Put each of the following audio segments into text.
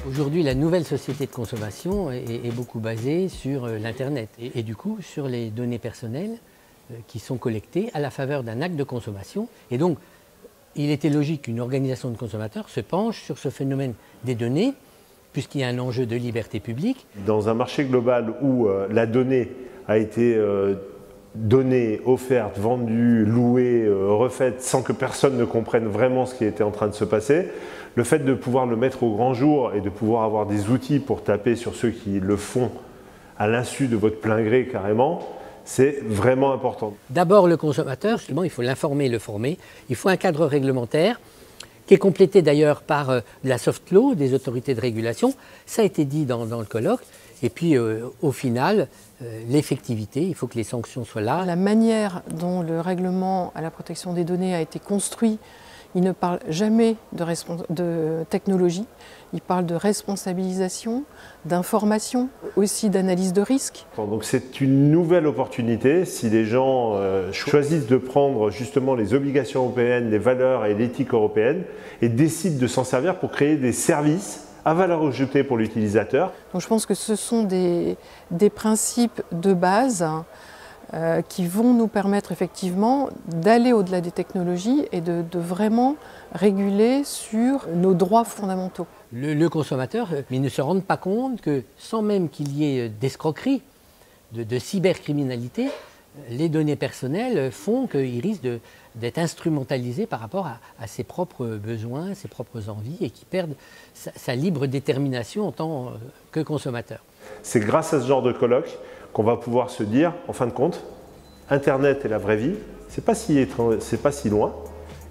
Aujourd'hui, la nouvelle société de consommation est beaucoup basée sur l'Internet et du coup sur les données personnelles qui sont collectées à la faveur d'un acte de consommation. Et donc, il était logique qu'une organisation de consommateurs se penche sur ce phénomène des données, puisqu'il y a un enjeu de liberté publique. Dans un marché global où la donnée a été donnée, offerte, vendue, louée, refaite, sans que personne ne comprenne vraiment ce qui était en train de se passer, le fait de pouvoir le mettre au grand jour et de pouvoir avoir des outils pour taper sur ceux qui le font à l'insu de votre plein gré carrément, c'est vraiment important. D'abord, le consommateur, justement, il faut l'informer et le former. Il faut un cadre réglementaire qui est complété d'ailleurs par de la soft law des autorités de régulation. Ça a été dit dans le colloque. Et puis, au final, l'effectivité, il faut que les sanctions soient là. La manière dont le règlement à la protection des données a été construit, il ne parle jamais de technologie, il parle de responsabilisation, d'information, aussi d'analyse de risque. Donc c'est une nouvelle opportunité si les gens choisissent de prendre justement les obligations européennes, les valeurs et l'éthique européenne et décident de s'en servir pour créer des services à valeur ajoutée pour l'utilisateur. Donc je pense que ce sont des principes de base qui vont nous permettre effectivement d'aller au-delà des technologies et de vraiment réguler sur nos droits fondamentaux. Le consommateur, il ne se rend pas compte que sans même qu'il y ait d'escroquerie, de cybercriminalité, les données personnelles font qu'il risque d'être instrumentalisé par rapport à ses propres besoins, ses propres envies et qu'il perde sa libre détermination en tant que consommateur. C'est grâce à ce genre de colloque qu'on va pouvoir se dire, en fin de compte, Internet et la vraie vie, c'est pas si loin.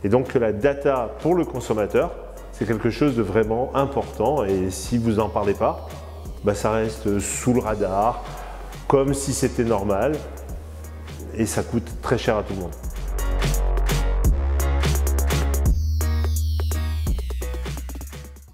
Et donc que la data pour le consommateur, c'est quelque chose de vraiment important. Et si vous n'en parlez pas, ça reste sous le radar, comme si c'était normal. Et ça coûte très cher à tout le monde.